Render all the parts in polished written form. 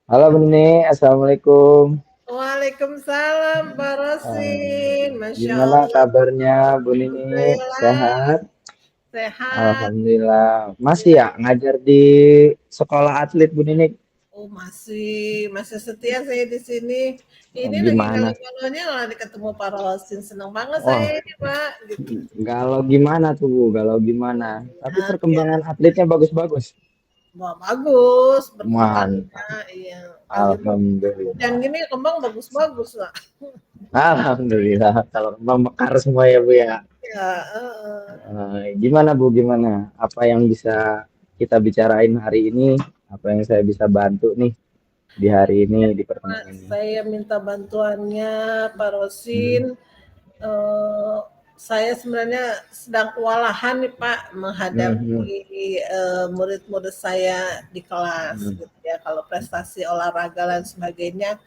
Halo Bu Nini, Assalamualaikum. Waalaikumsalam Pak Rosin, Masya Gimana Allah, kabarnya Bu Nini? Alhamdulillah, Sehat? sehat. Alhamdulillah. Masih ya ngajar di sekolah atlet Bu Nini? Oh masih setia saya di sini. Oh, Ini lagi gimana? galau-galaunya lagi ketemu Pak Rosin, senang banget Wah, saya ini Pak. Gitu. galau gimana tuh Bu? Galau gimana? Tapi Ah, ya, perkembangan atletnya bagus-bagus. wah, bagus perkembangannya, Mantap. iya. Lagi hujan Alhamdulillah. gini kembang bagus-bagus lah. Alhamdulillah. Kalau memang mekar semua ya Bu ya. Ya, Gimana Bu? Gimana? Apa yang bisa kita bicarain hari ini? Apa yang saya bisa bantu nih di hari ini di pertemuan ini? saya minta bantuannya Pak Hmm. Rosin. eh, saya sebenarnya sedang kewalahan nih Pak Hmm. menghadapi murid-murid saya di kelas Hmm. gitu ya. Kalau prestasi olahraga dan sebagainya,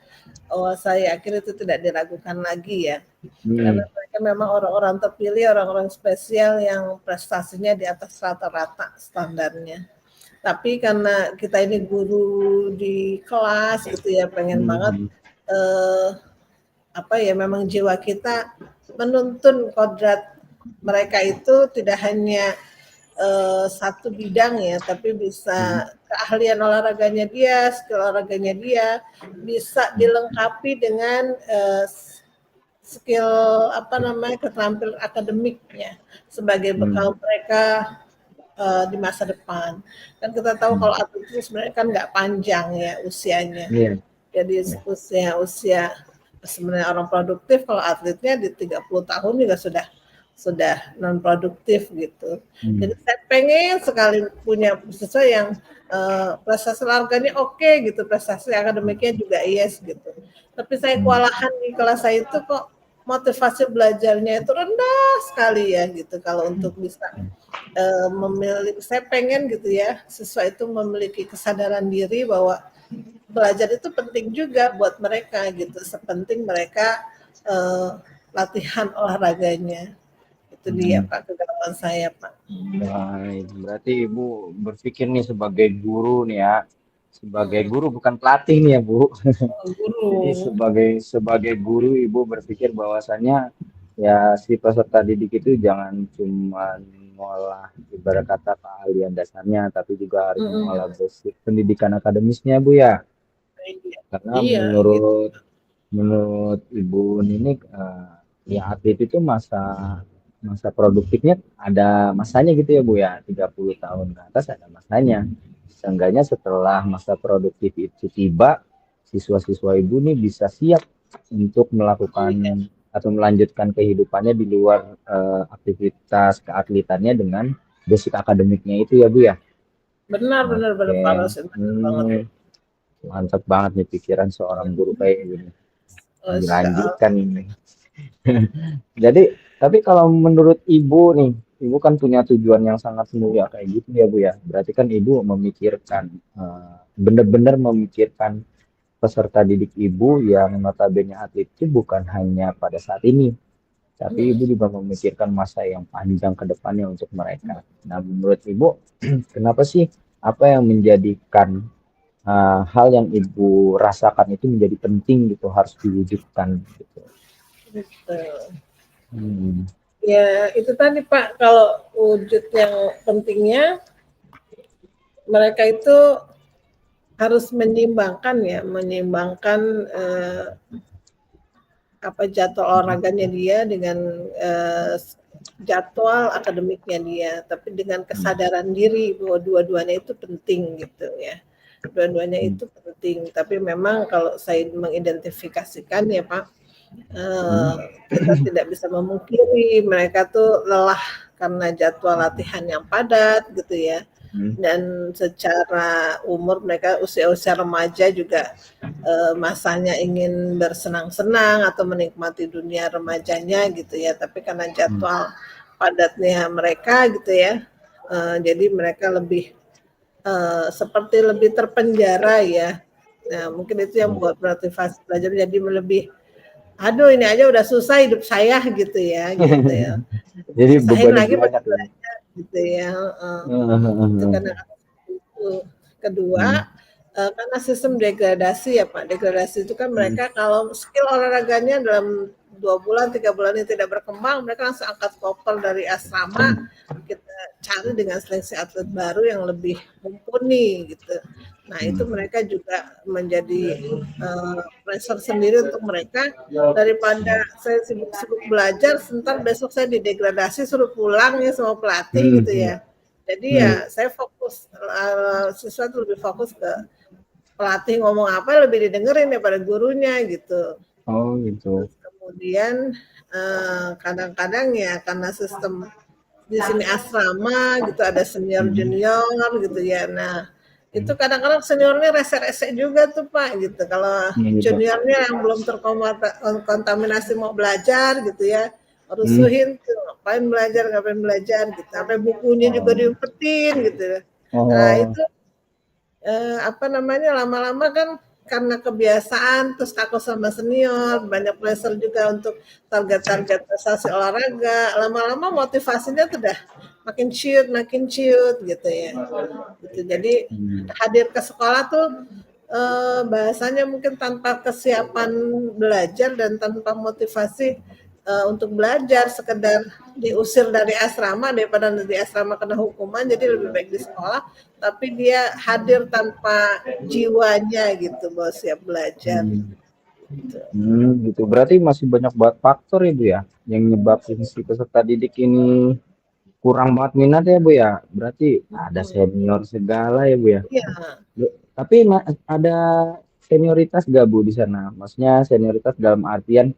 oh, saya yakin itu tidak diragukan lagi ya. Karena Hmm. mereka memang orang-orang terpilih, orang-orang spesial yang prestasinya di atas rata-rata standarnya. Tapi karena kita ini guru di kelas gitu ya, pengen banget Hmm. eh, apa ya, memang jiwa kita menuntun kodrat mereka itu tidak hanya satu bidang ya, tapi Hmm. bisa keahlian olahraganya dia, skill olahraganya dia bisa dilengkapi dengan skill apa namanya, keterampilan akademiknya sebagai Hmm. bekal mereka di masa depan. Kan kita tahu Hmm. kalau atlet itu sebenarnya kan nggak panjang ya usianya. Iya. Jadi Iya. usia sebenarnya orang produktif kalau atletnya di 30 tahun juga sudah non produktif gitu. Hmm. Jadi saya pengen sekali punya siswa yang prestasi olahraganya oke gitu, prestasi akademiknya juga yes gitu. Tapi saya Hmm. kewalahan di kelas saya itu kok motivasi belajarnya itu rendah sekali ya gitu kalau untuk bisa memiliki, saya pengen gitu ya siswa itu memiliki kesadaran diri bahwa belajar itu penting juga buat mereka gitu, sepenting mereka eh, latihan olahraganya. Itu dia Hmm. Pak kegalauan saya Pak. Baik, berarti Ibu berpikir nih sebagai guru nih ya, sebagai Hmm, guru bukan pelatih nih ya Bu. Jadi guru. sebagai guru Ibu berpikir bahwasannya ya si peserta didik itu jangan cuma mengolah ibarat kata keahlian dasarnya, tapi juga harus mengolah Mm-mm. basic pendidikan akademisnya Bu ya. Iya, Karena iya gitu. menurut Ibu Nini ya atlet itu masa masa produktifnya ada masanya gitu ya Bu ya, 30 tahun ke atas ada masanya. Seenggaknya setelah masa produktif itu tiba, siswa-siswa Ibu nih bisa siap untuk melakukan Iya. atau melanjutkan kehidupannya di luar aktivitas keatletannya dengan basic akademiknya itu ya Bu ya. Benar benar benar Oke. Pak Rosin, benar banget. Hmm, mantap banget nih pikiran seorang guru kayak gini. Masya Allah. Dilanjutkan ini. Jadi, tapi kalau menurut Ibu nih, Ibu kan punya tujuan yang sangat mulia kayak gitu ya Bu ya. Berarti kan Ibu memikirkan, benar-benar memikirkan peserta didik Ibu yang notabene atlet itu bukan hanya pada saat ini, tapi Ibu juga memikirkan masa yang panjang ke depannya untuk mereka. Nah, menurut Ibu, kenapa sih apa yang menjadikan hal yang Ibu rasakan itu menjadi penting gitu, harus diwujudkan gitu? Gitu. Hmm. Ya itu tadi Pak, kalau wujud yang pentingnya mereka itu harus menyeimbangkan ya, menyeimbangkan apa jadwal olahraganya dia dengan jadwal akademiknya dia, tapi dengan kesadaran diri bahwa dua-duanya itu penting gitu ya. Dua-duanya itu penting, tapi memang kalau saya mengidentifikasikan ya Pak, Hmm. kita tidak bisa memungkiri mereka tuh lelah karena jadwal latihan yang padat gitu ya, Hmm. dan secara umur mereka usia-usia remaja juga masanya ingin bersenang-senang atau menikmati dunia remajanya gitu ya, tapi karena Hmm. jadwal padatnya mereka gitu ya, jadi mereka lebih seperti lebih terpenjara ya. Nah mungkin itu yang buat motivasi belajar jadi lebih, aduh ini aja udah susah hidup saya gitu ya, gitu ya, Jadi disusahin bebannya lagi banyak pakai ya. belajar gitu ya. Itu Hmm. karena itu. Kedua, Hmm. Karena sistem degradasi ya Pak, degradasi itu kan mereka kalau skill olahraganya dalam 2 bulan, 3 bulan ini tidak berkembang, mereka langsung angkat koper dari asrama, kita cari dengan seleksi atlet baru yang lebih mumpuni gitu. Nah itu mereka juga menjadi pressure sendiri untuk mereka, daripada saya sibuk-sibuk belajar, sebentar besok saya didegradasi suruh pulang ya sama pelatih gitu ya. Jadi ya saya fokus, siswa itu lebih fokus ke pelatih ngomong apa lebih didengerin daripada gurunya gitu. Oh gitu. Terus kemudian kadang-kadang ya karena sistem di sini asrama gitu ada senior junior gitu ya. Nah itu kadang-kadang seniornya rese-rese juga tuh Pak gitu. Kalau Gitu. juniornya yang belum terkontaminasi mau belajar gitu ya, Hmm. rusuhin tuh ngapain belajar gitu. Sampai bukunya juga Oh. diumpetin gitu. Nah Oh. itu apa namanya, lama-lama kan karena kebiasaan, terus takut sama senior, banyak pressure juga untuk target-target prestasi olahraga, lama-lama motivasinya tuh udah makin ciut gitu ya. Gitu. Jadi hadir ke sekolah tuh bahasanya mungkin tanpa kesiapan belajar dan tanpa motivasi untuk belajar, sekedar diusir dari asrama daripada di asrama kena hukuman, jadi lebih baik di sekolah tapi dia hadir tanpa jiwanya gitu bahwa siap belajar Hmm. gitu. Gitu. Berarti masih banyak banget faktor ya Bu ya yang nyebabin si peserta didik ini kurang banget minat ya Bu ya. Berarti ada senior segala ya Bu ya. Iya, Tapi ada senioritas gak Bu di sana? Maksudnya senioritas dalam artian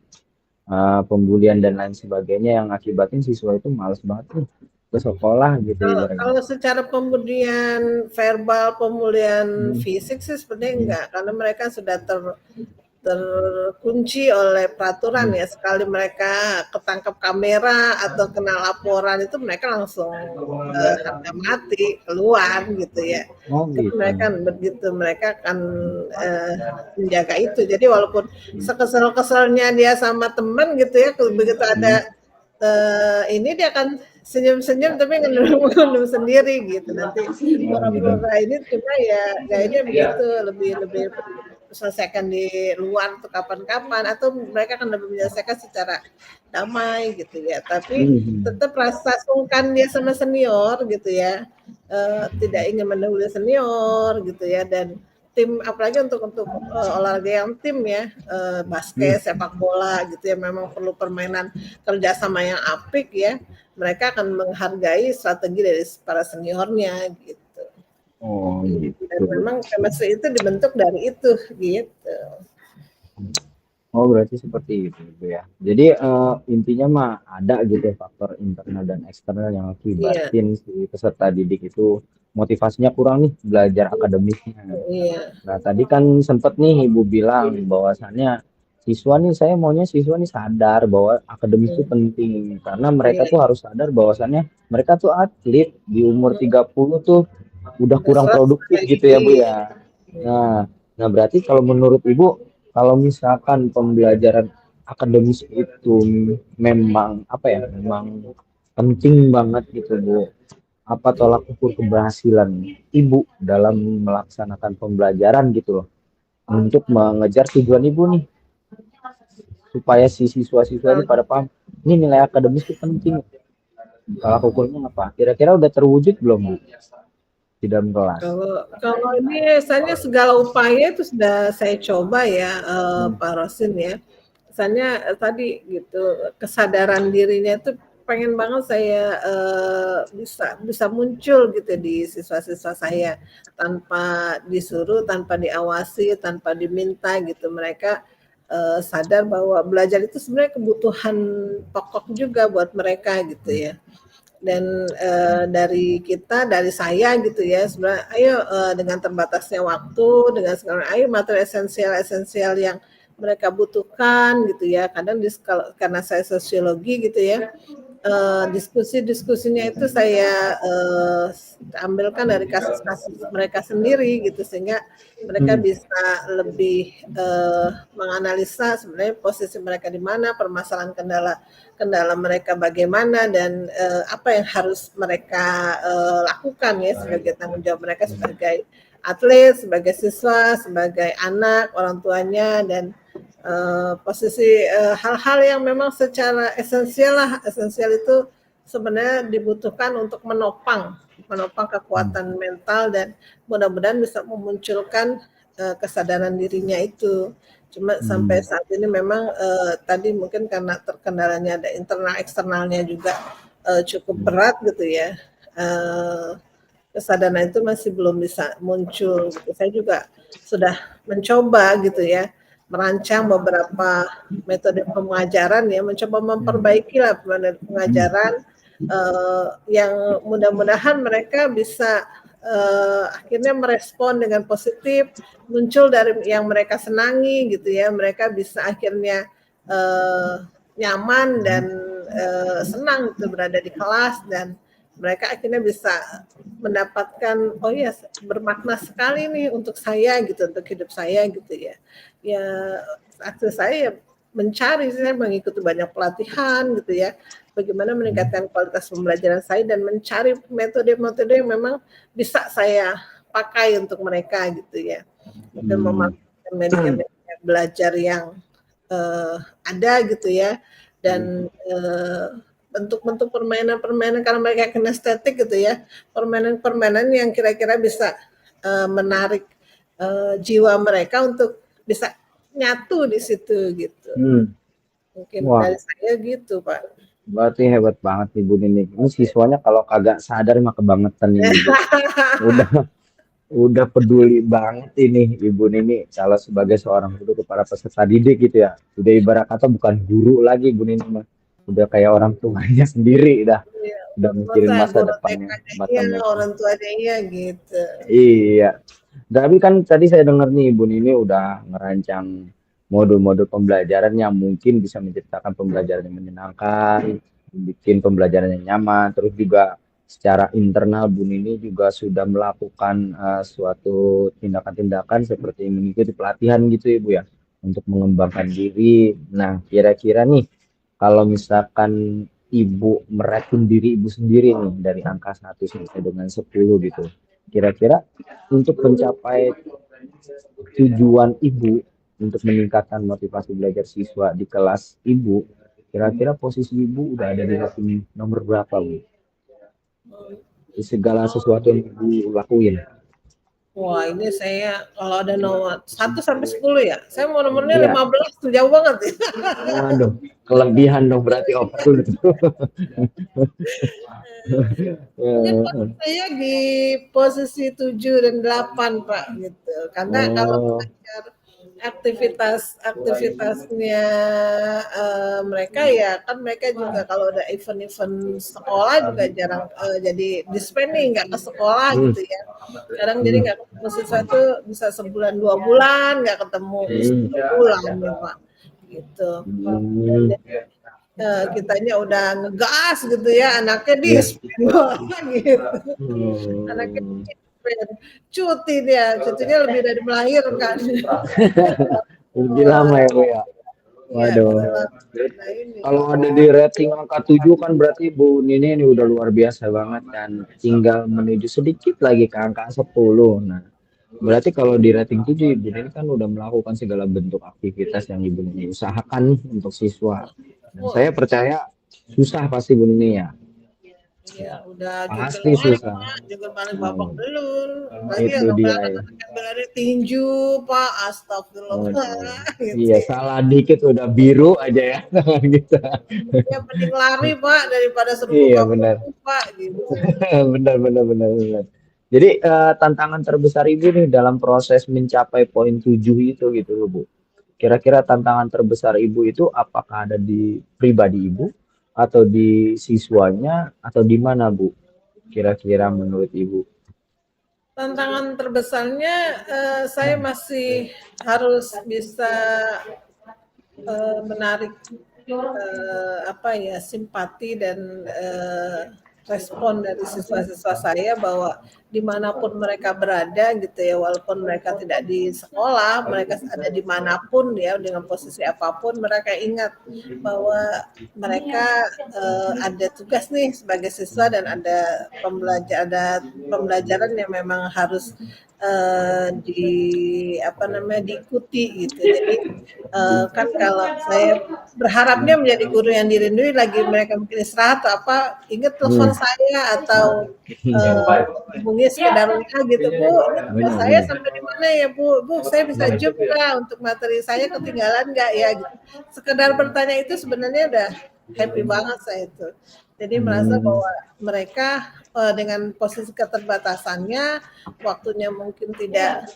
pembulian dan lain sebagainya yang akibatin siswa itu males banget nih ke sekolah gitu kalau ibaratnya. kalau secara pemulihan verbal, pemulihan Hmm. fisik sih sebenarnya Hmm. enggak, karena mereka sudah terkunci oleh peraturan Hmm. ya. Sekali mereka ketangkap kamera atau kena laporan itu mereka langsung harga mati keluar gitu ya. Oh Kan gitu. mereka begitu, mereka akan menjaga itu. Jadi walaupun sekesal-kesalnya dia sama teman gitu ya, begitu Hmm. ada ini dia akan senyum-senyum tapi ngendum sendiri gitu. Nanti Oh gitu. pura-pura ini cuma ya gayanya begitu, lebih lebih selesaikan di luar tuh kapan-kapan atau mereka akan lebih menyelesaikan secara damai gitu ya. Tapi Hmm. tetap rasa sungkan dia sama senior gitu ya, tidak ingin mendahului senior gitu ya, dan tim apalagi untuk olahraga yang tim ya, Hmm. basket, sepak bola gitu ya, memang perlu permainan kerjasama yang apik ya, mereka akan menghargai strategi dari para seniornya gitu. Oh Dan gitu. memang chemistry itu dibentuk dari itu gitu. Oh, berarti seperti itu Bu ya. Jadi intinya mah ada gitu ya faktor internal dan eksternal yang Iya, akibatin si peserta didik itu motivasinya kurang nih belajar akademiknya. iya, Nah, tadi kan sempet nih Ibu bilang bahwasannya siswa nih saya maunya siswa nih sadar bahwa akademis itu penting karena mereka iya, tuh harus sadar bahwasannya mereka tuh atlet di umur 30 tuh udah udah kurang produktif selesai. gitu ya Bu Iya. ya. Nah, nah berarti kalau menurut Ibu, kalau misalkan pembelajaran akademis itu memang apa ya, memang penting banget gitu Bu. Apa tolak ukur keberhasilan Ibu dalam melaksanakan pembelajaran gitu loh, untuk mengejar tujuan Ibu nih, supaya si siswa-siswa ini Kalau pada paham, ini nilai akademis itu penting. Tolak ukurnya apa? Kira-kira udah terwujud belum Bu di dalam kelas? kalau ini misalnya segala upaya itu sudah saya coba ya, Hmm. Pak Rosin ya. Misalnya tadi gitu, kesadaran dirinya itu pengen banget saya bisa bisa muncul gitu di siswa-siswa saya tanpa disuruh, tanpa diawasi, tanpa diminta gitu. Mereka sadar bahwa belajar itu sebenarnya kebutuhan pokok juga buat mereka gitu ya. Dan dari kita, dari saya gitu ya, sebenarnya ayo dengan terbatasnya waktu, dengan segala ayo materi esensial-esensial yang mereka butuhkan gitu ya. Kadang karena saya sosiologi gitu ya, diskusi-diskusinya itu saya ambilkan dari kasus-kasus mereka sendiri gitu, sehingga mereka Hmm. bisa lebih menganalisa sebenarnya posisi mereka di mana, permasalahan kendala kendala mereka bagaimana, dan apa yang harus mereka lakukan ya sebagai tanggung jawab mereka sebagai atlet, sebagai siswa, sebagai anak, orang tuanya, dan posisi hal-hal yang memang secara esensial itu sebenarnya dibutuhkan untuk menopang kekuatan mental, dan mudah-mudahan bisa memunculkan kesadaran dirinya itu. Cuma sampai saat ini memang tadi mungkin karena terkendalanya ada internal eksternalnya juga cukup berat gitu ya. Kesadaran itu masih belum bisa muncul gitu. Saya juga sudah mencoba gitu ya, merancang beberapa metode pengajaran ya, mencoba memperbaiki lah pengajaran yang mudah-mudahan mereka bisa akhirnya merespon dengan positif, muncul dari yang mereka senangi gitu ya, mereka bisa akhirnya nyaman dan senang gitu berada di kelas, dan mereka akhirnya bisa mendapatkan oh ya bermakna sekali nih untuk saya gitu, untuk hidup saya gitu ya. Ya akses saya mencari, saya mengikuti banyak pelatihan gitu ya, bagaimana meningkatkan kualitas pembelajaran saya dan mencari metode-metode yang memang bisa saya pakai untuk mereka gitu ya. Mungkin memanfaatkan media belajar yang ada gitu ya, dan bentuk-bentuk permainan-permainan karena mereka kinestetik gitu ya, permainan-permainan yang kira-kira bisa menarik jiwa mereka untuk bisa nyatu di situ gitu. Mungkin Wah, dari saya gitu Pak. berarti hebat banget Ibu Nini. Ini siswanya kalau kagak sadar mah kebangetan ini Bu. Udah udah peduli banget ini Ibu Nini kalau sebagai seorang guru kepada peserta didik gitu ya. Udah ibarat kata bukan guru lagi Ibu Nini mah. Udah kayak orang tuanya sendiri dah. Iya, Udah mikirin masa masa guru depannya TK-nya iya, mereka. orang tuanya iya gitu. Iya. Tapi kan tadi saya dengar nih Ibu Nini udah ngerancang modul-modul pembelajaran yang mungkin bisa menciptakan pembelajaran yang menyenangkan, bikin pembelajaran yang nyaman, terus juga secara internal Bu Nini juga sudah melakukan suatu tindakan-tindakan seperti mengikuti pelatihan gitu ya Bu ya, untuk mengembangkan diri. Nah, kira-kira nih kalau misalkan Ibu meracun diri Ibu sendiri nih dari angka 1 sampai dengan 10 gitu. Kira-kira untuk mencapai tujuan Ibu untuk meningkatkan motivasi belajar siswa di kelas Ibu, kira-kira posisi Ibu udah ada di rating nomor berapa, Bu? Di segala sesuatu yang Ibu lakuin. Wah, ini saya kalau ada nomor 1 sampai 10 ya. Saya mau nomornya Iya. 15 tuh jauh banget ya. Waduh, kelebihan dong berarti overkill itu. Mungkin saya di posisi 7 dan 8 Pak gitu. Karena kalau Oh, belajar aktivitasnya mereka ya kan mereka juga kalau ada event-event sekolah juga jarang jadi dispending nggak ke sekolah hmm, gitu ya. Kadang jadi nggak ketemu sesuatu bisa sebulan 2 bulan nggak ketemu, bisa hmm, 3 bulan ya Pak gitu. Dan hmm, kitanya udah ngegas gitu ya, anaknya iya. di-spend gitu. Anaknya Hmm. di-spend, cuti dia, cutinya lebih dari melahirkan. Lebih lama ya, Bu ya. Iya, Waduh. nah ini. Kalau ada di rating angka 7 kan berarti Bu Nini ini udah luar biasa banget kan. Tinggal menuju sedikit lagi ke angka 10. Nah, berarti kalau di rating 7 Ibu Nini kan udah melakukan segala bentuk aktivitas yang Ibu Nini usahakan nih untuk siswa. Dan Wah, saya percaya susah pasti Bu Nini ya. iya udah jungkir Pasti balik susah. Pak, jungkir balik babak Hmm, belur. Lagi itu yang dia ya. anak-anak yang berlari tinju Pak, astagfirullah Waduh. gitu Iya, ya. salah dikit udah biru aja ya. gitu. Ya mending lari Pak daripada suruh Iya, buka benar. buku Pak gitu. Benar, benar, benar, benar. Jadi tantangan terbesar Ibu nih dalam proses mencapai poin 7 itu gitu loh Bu. Kira-kira tantangan terbesar Ibu itu apakah ada di pribadi Ibu atau di siswanya atau di mana Bu? Kira-kira menurut Ibu. Tantangan terbesarnya saya masih harus bisa menarik apa ya simpati dan respon dari siswa-siswa saya bahwa dimanapun mereka berada gitu ya, walaupun mereka tidak di sekolah, mereka ada dimanapun ya dengan posisi apapun, mereka ingat bahwa mereka ada tugas nih sebagai siswa dan ada pembelajaran yang memang harus di apa namanya diikuti gitu. Jadi kan kalau saya berharapnya menjadi guru yang dirindui lagi mereka mungkin istirahat atau apa, ingat telepon Hmm. saya atau hubungi sekedar WA gitu, Bu, ini tugas Benar, saya benar. sampai di mana ya Bu? Bu, saya bisa jump nggak untuk materi saya ketinggalan nggak ya gitu. Sekedar bertanya itu sebenarnya udah happy banget saya itu. Jadi merasa Hmm. bahwa mereka dengan posisi keterbatasannya, waktunya mungkin tidak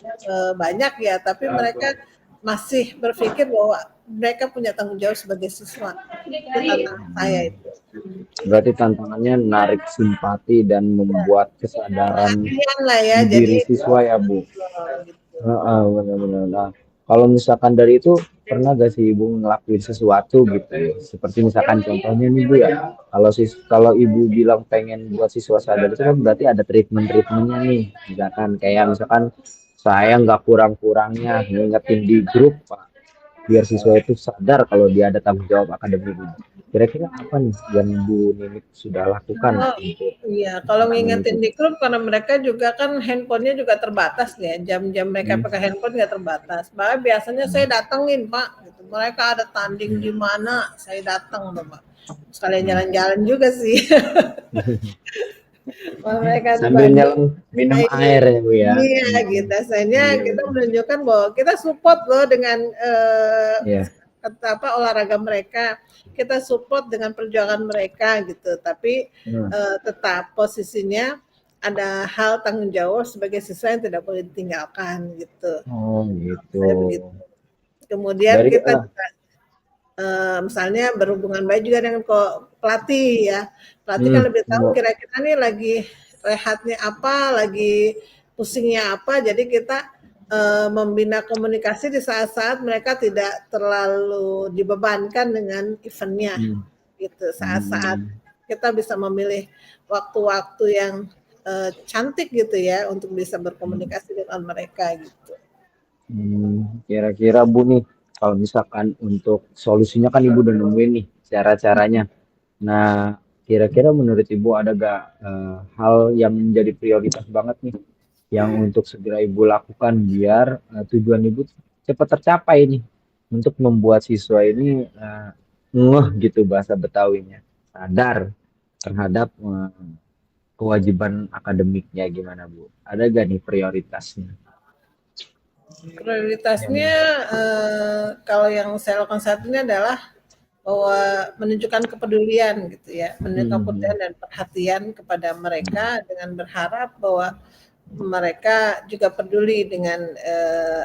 banyak ya, tapi mereka masih berpikir bahwa mereka punya tanggung jawab sebagai siswa. Itu tantangan saya itu. Berarti tantangannya narik simpati dan membuat kesadaran Perhatian lah ya, di jadi diri siswa ya, Bu. gitu. Heeh, benar-benar. Nah, kalau misalkan dari itu pernah gak sih Ibu ngelakuin sesuatu gitu ya? Seperti misalkan contohnya nih Bu ya, kalau Ibu bilang pengen buat siswa sadar itu kan berarti ada treatmentnya nih. Misalkan saya nggak kurang-kurangnya ngingetin di grup Pak, biar siswa itu sadar kalau dia ada tanggung jawab akademik ini. Kira-kira apa nih yang Bu Nini sudah lakukan Oh, untuk iya, kalau menangani itu? ngingetin di grup karena mereka juga kan handphonenya juga terbatas ya, jam-jam mereka Hmm. pakai handphone nggak terbatas. Malah biasanya saya datengin Pak, gitu. Mereka ada tanding di mana, saya datang tuh Pak. Sekalian jalan-jalan juga sih. Kalau mereka di Sambil Bandung, nyelam minum iya, air ya Bu ya. iya gitu. Asalnya Iya, kita benar. menunjukkan bahwa kita support loh dengan Iya. apa olahraga mereka, kita support dengan perjuangan mereka gitu. Tapi Hmm. tetap posisinya ada hal tanggung jawab sebagai siswa yang tidak boleh ditinggalkan gitu. Oh gitu. Saya begitu. Kemudian Dari kita juga misalnya berhubungan baik juga dengan pelatih ya. Pelatih kan lebih tahu Bu. kira-kira nih lagi rehatnya apa, lagi pusingnya apa. Jadi kita membina komunikasi di saat-saat mereka tidak terlalu dibebankan dengan eventnya Hmm. gitu. Saat-saat Hmm. kita bisa memilih waktu-waktu yang cantik gitu ya untuk bisa berkomunikasi dengan mereka gitu. Kira-kira Bu nih, kalau misalkan untuk solusinya kan Ibu udah nemuin nih cara-caranya. Nah, kira-kira menurut Ibu ada gak hal yang menjadi prioritas banget nih yang untuk segera Ibu lakukan biar tujuan Ibu cepat tercapai nih untuk membuat siswa ini ngeh gitu bahasa Betawinya, sadar terhadap kewajiban akademiknya gimana Bu? Ada gak nih prioritasnya? Prioritasnya kalau yang saya lakukan saat ini adalah bahwa menunjukkan kepedulian gitu ya, menunjukkan Hmm. kepedulian dan perhatian kepada mereka dengan berharap bahwa mereka juga peduli dengan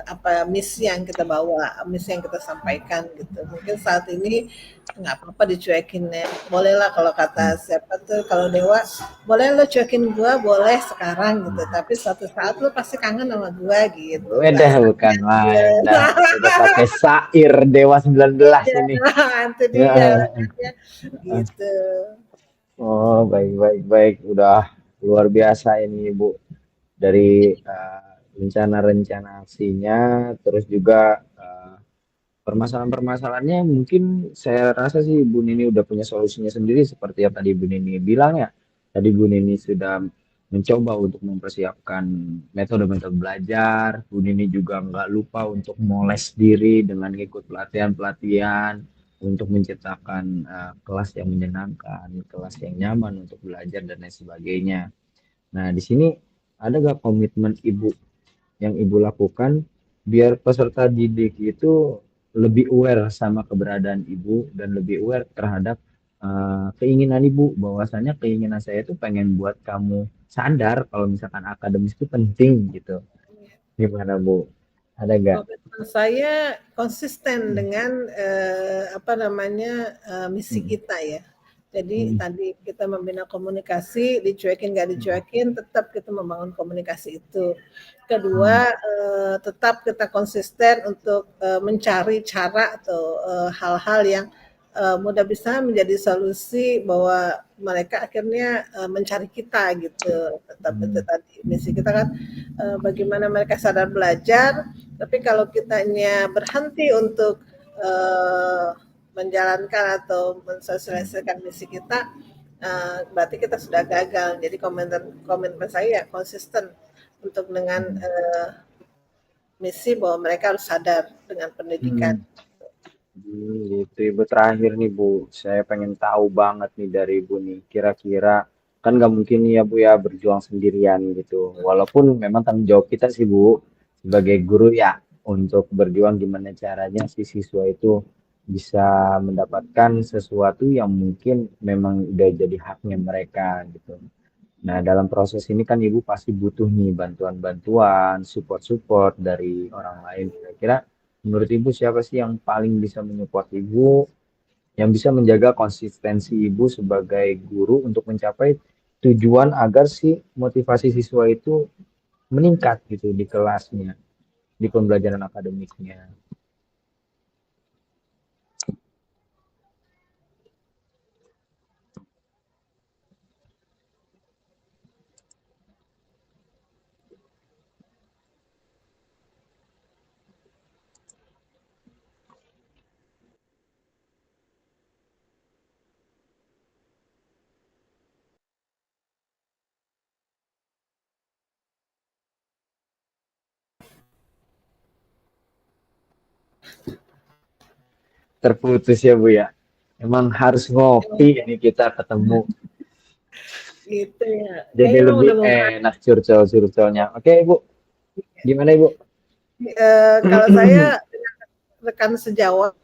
apa misi yang kita bawa, misi yang kita sampaikan gitu. Mungkin saat ini nggak apa-apa dicuekin ya. Bolehlah kalau kata siapa tuh kalau Dewa, boleh lo cuekin gua, boleh sekarang gitu. Tapi suatu saat lo pasti kangen sama gua gitu. Udah bukan Bahasanya. main, dah udah pakai syair Dewa 19 Iya, ini. itu dia Ya. makanya gitu. Oh, baik baik baik, udah luar biasa ini Ibu dari rencana-rencana aksinya, terus juga permasalahan-permasalahannya mungkin saya rasa sih Bu Nini udah punya solusinya sendiri seperti yang tadi Bu Nini bilang ya. Tadi Bu Nini sudah mencoba untuk mempersiapkan metode-metode belajar. Bu Nini juga nggak lupa untuk moles diri dengan ikut pelatihan-pelatihan untuk menciptakan kelas yang menyenangkan, kelas yang nyaman untuk belajar dan lain sebagainya. Nah, di sini ada gak komitmen Ibu yang Ibu lakukan biar peserta didik itu lebih aware sama keberadaan Ibu dan lebih aware terhadap keinginan Ibu, bahwasanya keinginan saya itu pengen buat kamu sadar kalau misalkan akademis itu penting gitu. Gimana Bu? Ada gak? Komitmen saya konsisten dengan apa namanya misi Hmm. kita ya. Jadi Hmm. tadi kita membina komunikasi, dicuekin nggak dicuekin, tetap kita membangun komunikasi itu. Hmm. Kedua, tetap kita konsisten untuk mencari cara atau hal-hal yang mudah bisa menjadi solusi bahwa mereka akhirnya mencari kita gitu. Tetap itu Hmm. tadi misi kita kan bagaimana mereka sadar belajar, tapi kalau kitanya berhenti untuk menjalankan atau mensosialisasikan misi kita, berarti kita sudah gagal. Jadi komitmen saya ya konsisten untuk dengan Hmm. misi bahwa mereka harus sadar dengan pendidikan. Hmm. Gitu Ibu, terakhir nih Bu, saya pengen tahu banget nih dari Ibu nih, kira-kira kan nggak mungkin nih ya Bu ya berjuang sendirian gitu. Walaupun memang tanggung jawab kita sih Bu sebagai guru ya untuk berjuang gimana caranya si siswa itu bisa mendapatkan sesuatu yang mungkin memang udah jadi haknya mereka gitu. Nah, dalam proses ini kan Ibu pasti butuh nih bantuan-bantuan, support-support dari orang lain. Kira-kira menurut Ibu siapa sih yang paling bisa menyupport Ibu, yang bisa menjaga konsistensi Ibu sebagai guru untuk mencapai tujuan agar si motivasi siswa itu meningkat gitu di kelasnya, di pembelajaran akademiknya. Terputus ya Bu ya. Emang harus ngopi ini kita ketemu. Gitu ya. Jadi Kayaknya emang lebih udah mau enak curcol-curcolnya. Oke Ibu, gimana Ibu? kalau saya rekan sejawat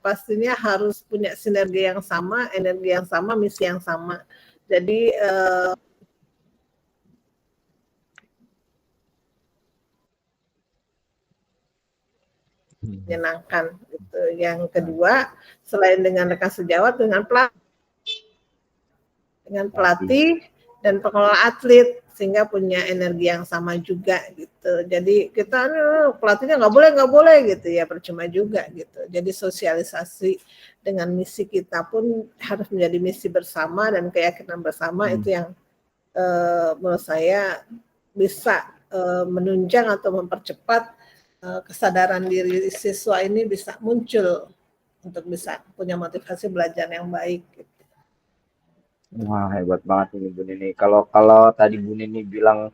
pastinya harus punya sinergi yang sama, energi yang sama, misi yang sama. Jadi menyenangkan gitu. Yang kedua, selain dengan rekan sejawat, dengan pelatih dan pengelola atlet sehingga punya energi yang sama juga gitu. Jadi kita pelatihnya nggak boleh gitu ya, percuma juga gitu. Jadi sosialisasi dengan misi kita pun harus menjadi misi bersama dan keyakinan bersama itu yang menurut saya bisa menunjang atau mempercepat kesadaran diri siswa ini bisa muncul untuk bisa punya motivasi belajar yang baik. Gitu. Wah, hebat banget ini Bu Nini. Kalau tadi Bu Nini bilang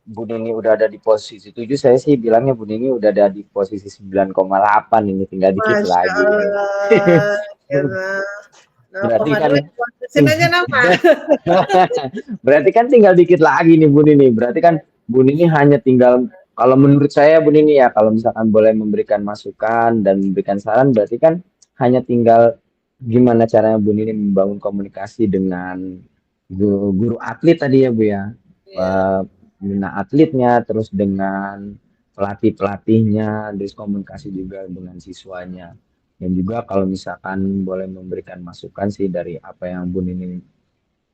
Bu Nini udah ada di posisi 7, saya sih bilangnya Bu Nini udah ada di posisi 9,8 ini, tinggal dikit Masya lagi ini. Allah, ya, Berarti kan 0,2 diputusin aja nama. berarti kan tinggal dikit lagi nih Bu Nini. Berarti kan Bu Nini hanya tinggal, kalau menurut saya Bu Nini ya, kalau misalkan boleh memberikan masukan dan memberikan saran, berarti kan hanya tinggal gimana caranya Bu Nini membangun komunikasi dengan guru atlet tadi ya Bu ya. Ya, Membina atletnya, terus dengan pelatih-pelatihnya, terus komunikasi juga dengan siswanya. Dan juga kalau misalkan boleh memberikan masukan sih dari apa yang Bu Nini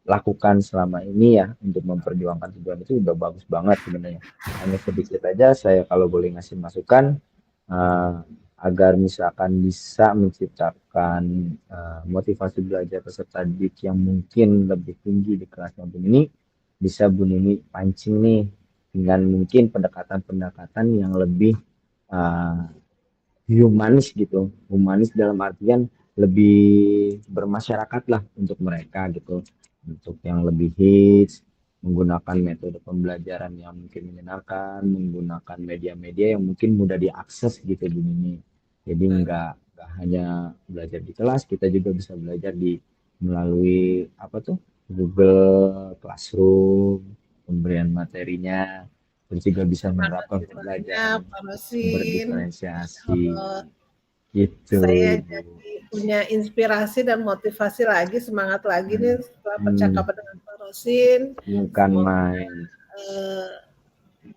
lakukan selama ini ya untuk memperjuangkan tujuan itu udah bagus banget sebenarnya. Hanya sedikit aja saya kalau boleh ngasih masukan eh, agar misalkan bisa menciptakan motivasi belajar peserta didik yang mungkin lebih tinggi di kelasnya Bu Nini, bisa Bu Nini pancing nih dengan mungkin pendekatan-pendekatan yang lebih eh, humanis gitu, humanis dalam artian lebih bermasyarakat lah untuk mereka gitu, untuk yang lebih hits, menggunakan metode pembelajaran yang mungkin menyenangkan, menggunakan media-media yang mungkin mudah diakses gitu di sini. Jadi nggak hanya belajar di kelas, kita juga bisa belajar di melalui apa tuh Google Classroom, pemberian materinya, terus juga bisa terima menerapkan kasih banyak pembelajaran Pak Rosin. Masya berdiferensiasi Allah. gitu Saya Ibu. jadi punya inspirasi dan motivasi lagi, semangat lagi nih setelah Hmm, percakapan dengan Pak Rosin. bukan Semoga main. eh,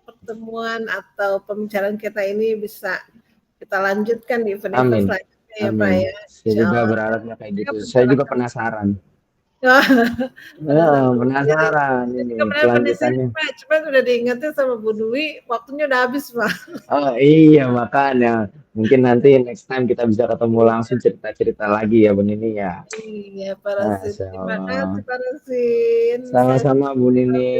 pertemuan atau pembicaraan kita ini bisa kita lanjutkan di event-event Amin, selanjutnya ya Pak amin. ya. Saya Insya juga Allah. berharapnya kayak Saya gitu. Saya juga mencerahkan. penasaran. Pada Ya, saat jadi penasaran saya ini juga pernah di sini kelanjutannya. Pak, cuma udah diingetin sama Bu Dwi, waktunya udah habis Pak. Oh iya, makanya mungkin nanti next time kita bisa ketemu langsung cerita-cerita lagi ya Bu Nini ya. Iya Pak Rosin, Masya terima Allah. kasih Pak Rosin. Saya Sama-sama Bu Nini.